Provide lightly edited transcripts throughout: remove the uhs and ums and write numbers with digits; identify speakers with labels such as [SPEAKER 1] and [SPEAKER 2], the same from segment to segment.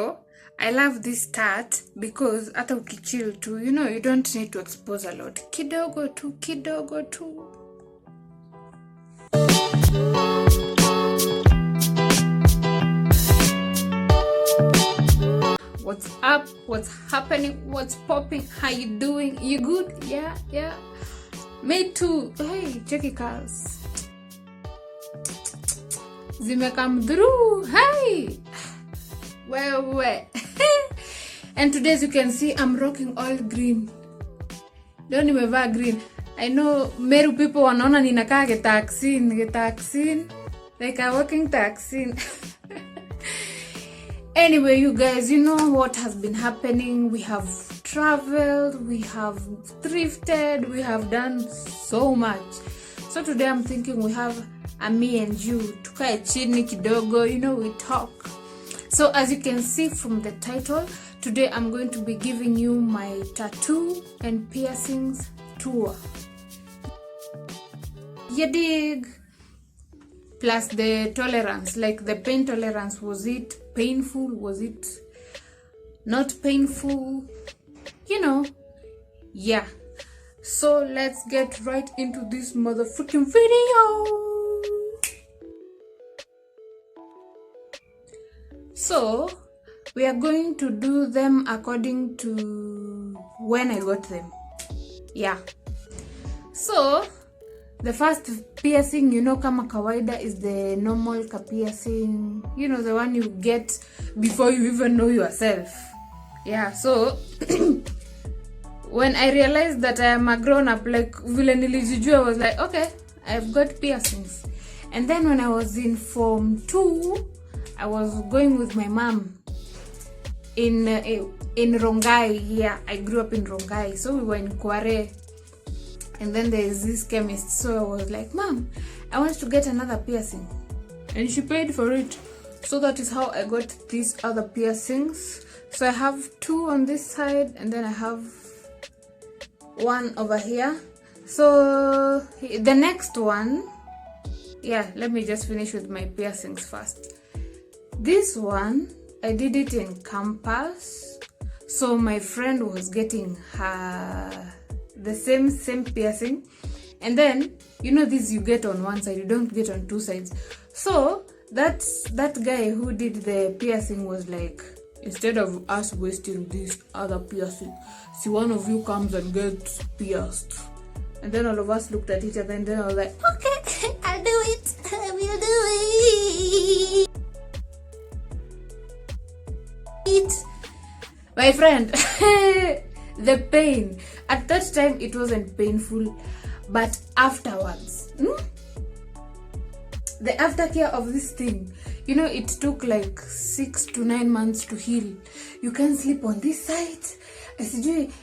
[SPEAKER 1] So I love this tat because hata ukichill too, you know, you don't need to expose a lot. Kidogo tu. What's up? What's happening? What's popping? How you doing? You good? Yeah. Me too. Hey, checky cars. Zime come through. Hey. Where? And today, as you can see, I'm rocking all green. Don't even wear green. I know Meru people wanaona ninakaa getaxin. Like a walking taxi. Anyway, you guys, you know what has been happening. We have traveled, we have thrifted, we have done so much. So today I'm thinking we have a me and you, tukae chini kidogo, you know, we talk. So as you can see from the title, today I'm going to be giving you my tattoo and piercings tour. You dig? Plus the tolerance, like the pain tolerance. Was it painful? Was it not painful? You know, yeah. So let's get right into this motherfucking video. So we are going to do them according to when I got them. Yeah. So the first piercing, you know, kama kawaida, is the normal piercing. You know, the one you get before you even know yourself. Yeah, so when I realized that I am a grown-up, like vile nilijijua, I was like, okay, I've got piercings. And then when I was in Form 2, I was going with my mom in Rongai. Yeah, I grew up in Rongai. So we were in Kware. And then there is this chemist. So I was like, Mom, I want to get another piercing. And she paid for it. So that is how I got these other piercings. So I have 2 on this side. And then I have 1 over here. So the next one. Yeah, let me just finish with my piercings first. This one, I did it in campus. So my friend was getting her the same piercing, and then you know this you get on one side, you don't get on 2 sides. So that guy who did the piercing was like, instead of us wasting this other piercing, see, one of you comes and gets pierced. And then all of us looked at each other, and then I was like, okay, I'll do it, I will do it. My friend, the pain at that time, it wasn't painful, but afterwards, the aftercare of this thing, you know, it took like 6 to 9 months to heal. You can't sleep on this side,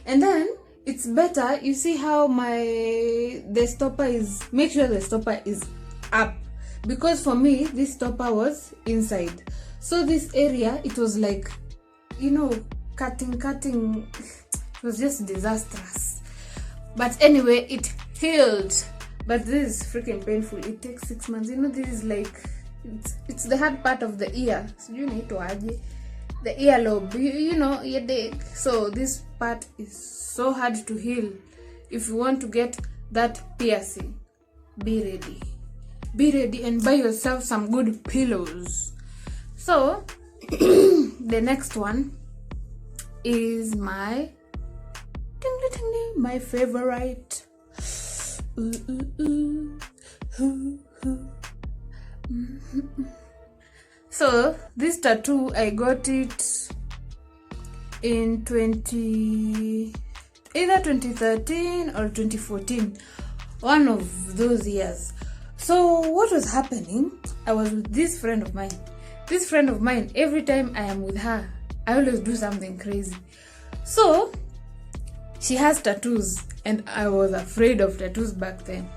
[SPEAKER 1] and then it's better. You see how the stopper is, make sure the stopper is up, because for me this stopper was inside. So this area, it was like, you know, cutting. It was just disastrous. But anyway, it healed. But this is freaking painful. It takes 6 months. You know, this is like, it's the hard part of the ear. So you need to add the earlobe. You know, your dig. So this part is so hard to heal. If you want to get that piercing, be ready. Be ready and buy yourself some good pillows. So the next one is my favorite. So this tattoo, I got it in either 2013 or 2014, one of those years. So what was happening, I was with this friend of mine. This friend of mine, every time I am with her, I always do something crazy. So she has tattoos, and I was afraid of tattoos back then.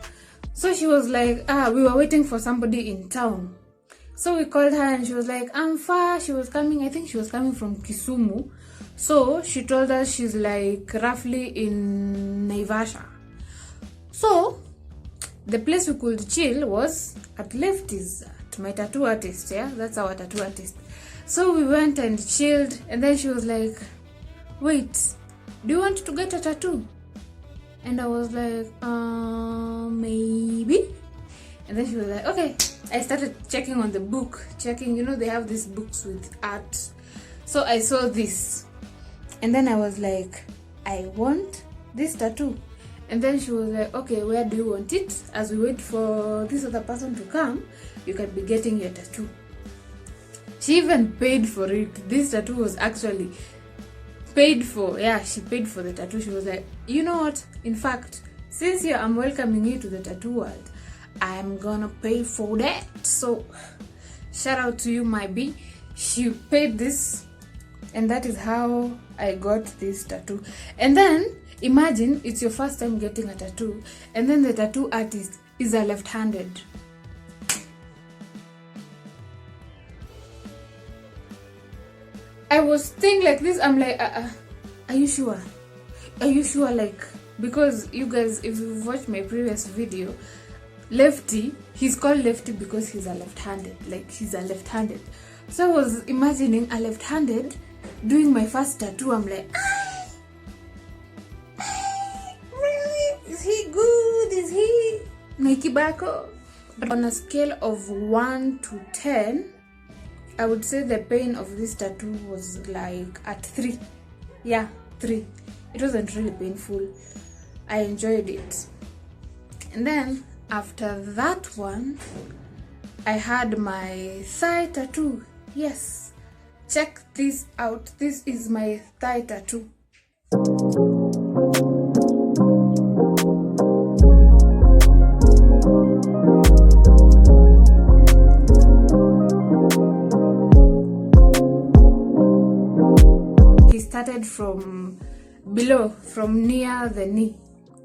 [SPEAKER 1] So she was like, we were waiting for somebody in town. So we called her, and she was like, I'm far. She was coming, I think she was coming from Kisumu. So she told us she's like roughly in Naivasha. So the place we could chill was at Lefty's, at my tattoo artist. Yeah, that's our tattoo artist. So we went and chilled, and then she was like, wait, do you want to get a tattoo? And I was like, maybe. And then she was like, okay. I started checking on the book, they have these books with art. So I saw this, and then I was like, I want this tattoo. And then she was like, okay, where do you want it? As we wait for this other person to come, you can be getting your tattoo. She even paid for it. This tattoo was actually paid for. Yeah, she paid for the tattoo. She was like, you know what? In fact, since I'm welcoming you to the tattoo world, I'm gonna pay for that. So shout out to you, my B. She paid this, and that is how I got this tattoo. And then imagine it's your first time getting a tattoo, and then the tattoo artist is a left-handed. I was thinking like this, I'm like, are you sure? Are you sure? Like, because you guys, if you've watched my previous video, Lefty, he's called Lefty because he's a left-handed. Like, he's a left-handed. So I was imagining a left-handed doing my first tattoo. I'm like, really? Is he good? Is he Nike Bako? On a scale of 1 to 10, I would say the pain of this tattoo was like at 3. Yeah, 3. It wasn't really painful. I enjoyed it. And then after that one, I had my thigh tattoo. Yes, check this out. This is my thigh tattoo. He started from below, from near the knee,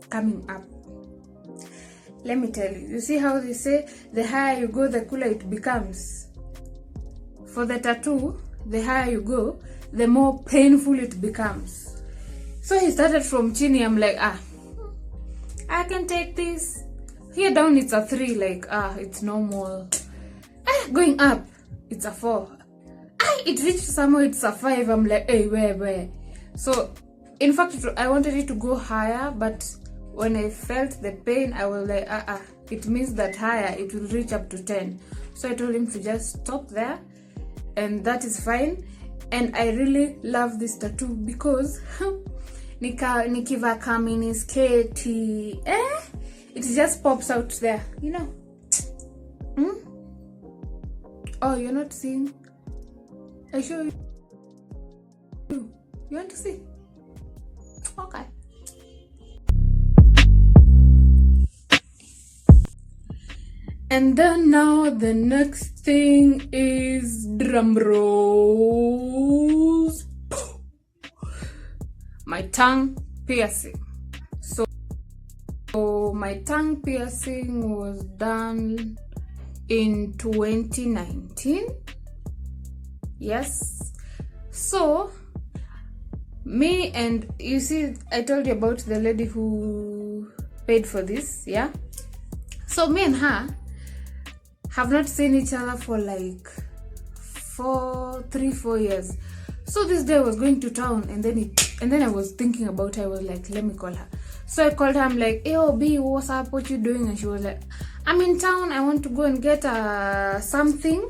[SPEAKER 1] coming up. Let me tell you, you see how they say the higher you go, the cooler it becomes. For the tattoo, the higher you go, the more painful it becomes. So he started from chinny. I'm like, I can take this. Here down it's a 3, like, it's normal. Going up, it's a 4. It reached somewhere, it's a 5. I'm like, hey, where? So, in fact, I wanted it to go higher, but when I felt the pain, I was like, it means that higher, it will reach up to 10. So I told him to just stop there, and that is fine. And I really love this tattoo because nikiva kamini sketi, it just pops out there, you know. Oh, you're not seeing? I show you. You want to see? Okay. And then now the next thing is drum rolls. My tongue piercing. So my tongue piercing was done in 2019. Yes. So me and you see, I told you about the lady who paid for this, yeah? So me and her have not seen each other for like 3-4 years. So this day I was going to town, and then I was thinking about her. I was like, let me call her. So I called her. I'm like, hey, B, what's up? What you doing? And she was like, I'm in town. I want to go and get something.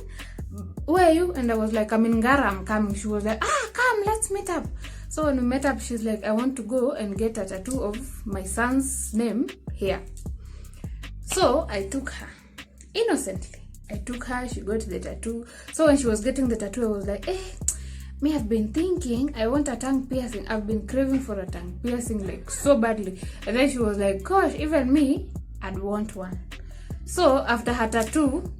[SPEAKER 1] Where are you? And I was like, I'm in Gara. I'm coming. She was like, come, let's meet up. So when we met up, she's like, I want to go and get a tattoo of my son's name here. So I took her. Innocently, I took her. She got the tattoo. So when she was getting the tattoo, I was like, me, I've been thinking I want a tongue piercing. I've been craving for a tongue piercing like so badly. And then she was like, gosh, even me, I'd want one. So after her tattoo,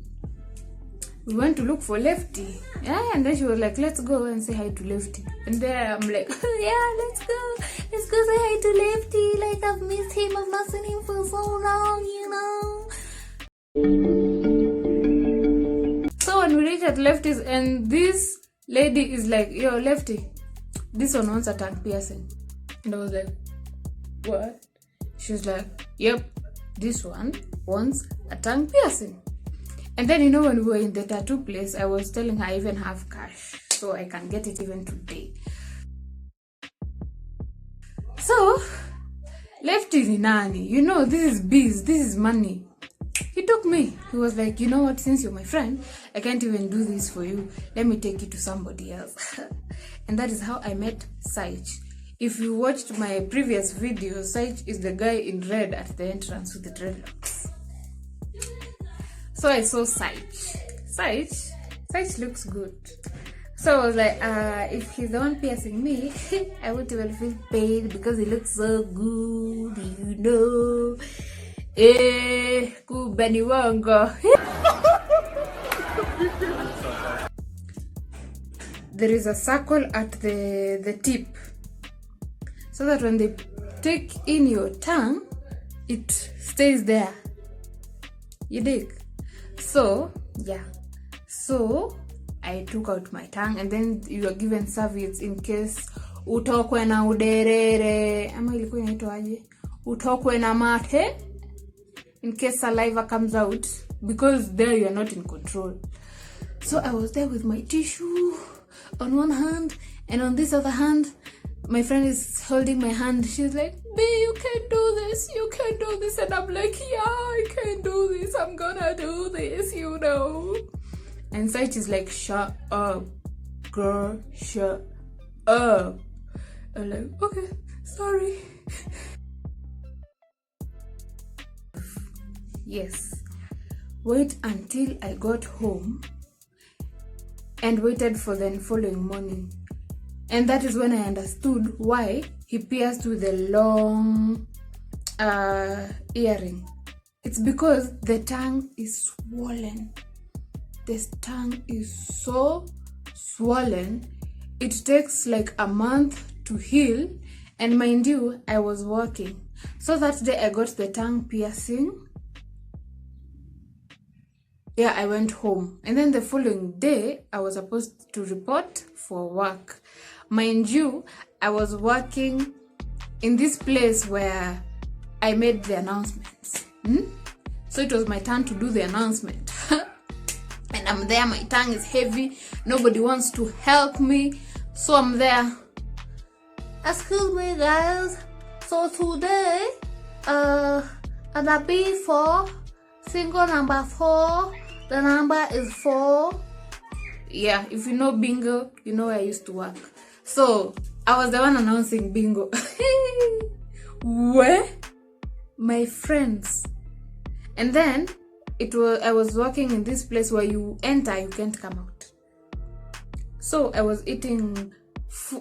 [SPEAKER 1] we went to look for Lefty. Yeah, and then she was like, let's go and say hi to Lefty. And then I'm like, yeah, let's go. Let's go say hi to Lefty. Like, I've missed him. I've not seen him for so long, you know. So when we reached at Lefty's, and this lady is like, yo, Lefty, this one wants a tongue piercing. And I was like, what? She was like, yep, this one wants a tongue piercing. And then, you know, when we were in the tattoo place, I was telling her I even have cash. so I can get it even today. So Lefty ni nani? You know, this is biz, this is money. He took me. He was like, you know what, since you're my friend, I can't even do this for you. Let me take you to somebody else. And that is how I met Saich. If you watched my previous video, Saich is the guy in red at the entrance with the dreadlocks. So I saw Saich. Saich looks good. So I was like, if he's the one piercing me, I won't even feel pain because he looks so good, you know. Kubani wongo. There is a circle at the tip, so that when they take in your tongue, it stays there. You dig? So yeah, so I took out my tongue, and then you are given serviettes in case utokwe na uderere, ama ilikuwa inaitwaje, utokwe na mate, in case saliva comes out, because there you are not in control. So I was there with my tissue on one hand, and on this other hand my friend is holding my hand. She's like, B, you can do this, you can do this. And I'm like, yeah, I can do this, I'm gonna do this, you know. And Saich is like, shut up, girl, shut up. I'm like, okay, sorry. Yes, wait until I got home and waited for the following morning. And that is when I understood why he pierced with a long earring. It's because the tongue is swollen. This tongue is so swollen, it takes like a month to heal. And mind you, I was working. So that day I got the tongue piercing. Yeah, I went home. And then the following day, I was supposed to report for work. Mind you, I was working in this place where I made the announcements. So it was my turn to do the announcement. And I'm there, my tongue is heavy. Nobody wants to help me. So I'm there. Excuse me, guys. So today, and a B4, single number 4. The number is 4. Yeah, if you know bingo, you know where I used to work. So I was the one announcing bingo. Where? My friends. And then I was working in this place where you enter, you can't come out. So I was eating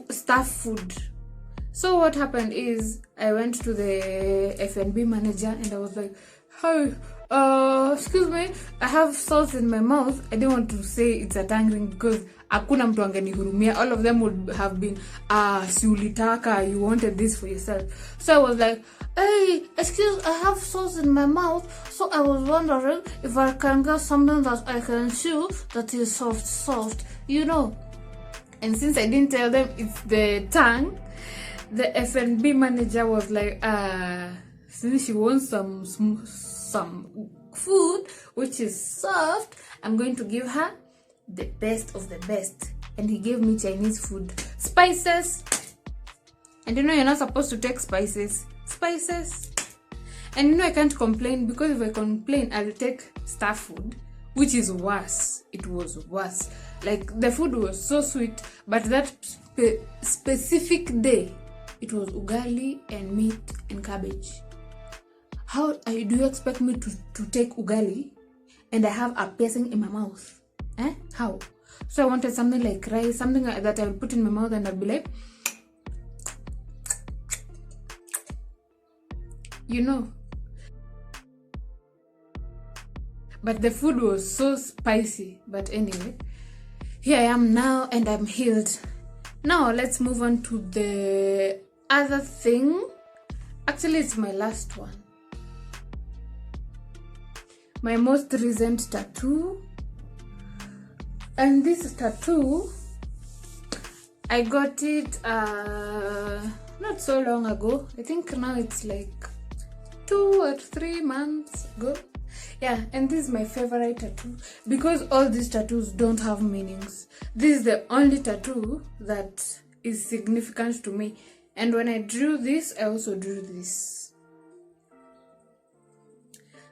[SPEAKER 1] staff food. So what happened is I went to the F&B manager and I was like, hi, excuse me, I have sauce in my mouth. I didn't want to say it's a tongue ring because hakuna mtu angenihurumia. All of them would have been, si ulitaka, you wanted this for yourself. So I was like, hey, excuse, I have sauce in my mouth, so I was wondering if I can get something that I can chew that is soft, you know. And since I didn't tell them it's the tongue, the F&B manager was like, since she wants some food which is soft, I'm going to give her the best of the best. And he gave me Chinese food, spices. And you know, you're not supposed to take spices. And you know, I can't complain, because if I complain, I'll take staff food, which is worse. It was worse. Like, the food was so sweet, but that specific day, it was ugali and meat and cabbage. How do you expect me to take ugali and I have a piercing in my mouth? How? So I wanted something like rice, something that I would put in my mouth and I'd be like, you know. But the food was so spicy. But anyway, here I am now and I'm healed. Now let's move on to the other thing. Actually, it's my last one. My most recent tattoo. And this tattoo, I got it not so long ago. I think now it's like 2 or 3 months ago. Yeah, and this is my favorite tattoo because all these tattoos don't have meanings. This is the only tattoo that is significant to me. And when I drew this, I also drew this.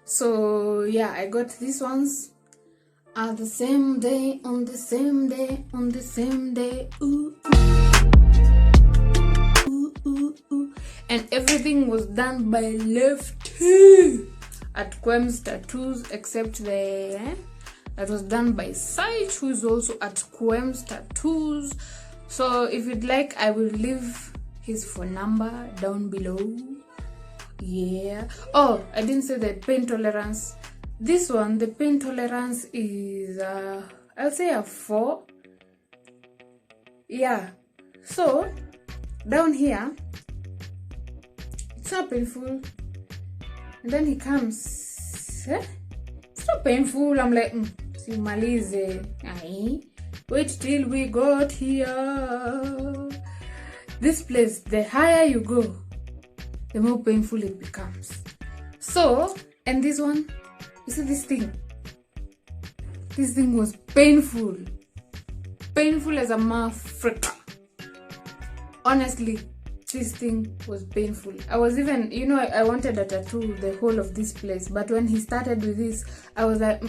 [SPEAKER 1] So yeah, I got these ones on the same day, on the same day, on the same day. Ooh, ooh, ooh, ooh. And everything was done by Lefty at Kwemz Tattoos, except that was done by Sage, who is also at Kwemz Tattoos. So if you'd like, I will leave his phone number down below. Yeah. Oh, I didn't say the pain tolerance. This one, the pain tolerance is I'll say a 4. Yeah. So down here, it's not painful. And then he comes. It's not painful. I'm like, simalize. Wait till we got here. This place, the higher you go, the more painful it becomes. So, and this one, you see this thing? This thing was painful. Painful as a motherfucker. Honestly, this thing was painful. I was even, I wanted a tattoo the whole of this place. But when he started with this, I was like,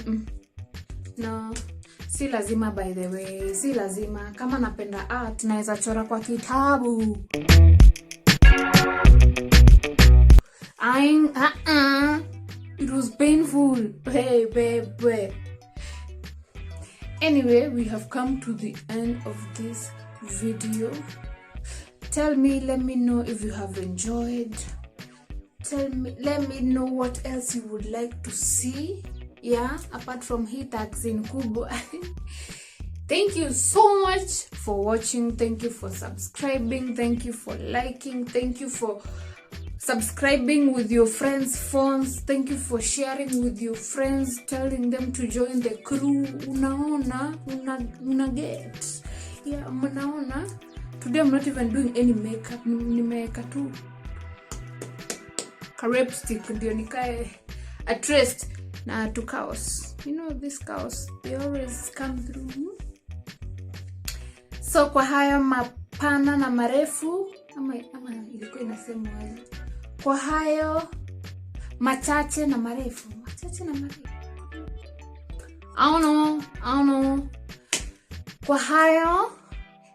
[SPEAKER 1] no. Si lazima, by the way. Si lazima. Kama napenda art, naeza chora kwa kitabu. It was painful. Hey, babe. Anyway, we have come to the end of this video. Let me know if you have enjoyed. Let me know what else you would like to see. Yeah, apart from hit tags in Kubo. Thank you so much for watching. Thank you for subscribing. Thank you for liking. Thank you for subscribing with your friends' phones. Thank you for sharing with your friends, telling them to join the crew. Una get. Yeah, unaona. Today I'm not even doing any makeup. Nimeweka tu lipstick ndio nikae addressed na to cows. These cows, they always come through. So kwa hayo mapana na marefu, ama ilikuwa inasema wazi. Kwa hayo machache na marefu. I don't know. Kwa hayo,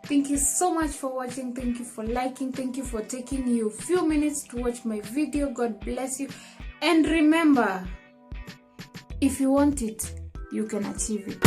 [SPEAKER 1] thank you so much for watching. Thank you for liking. Thank you for taking you a few minutes to watch my video. God bless you. And remember, if you want it, you can achieve it.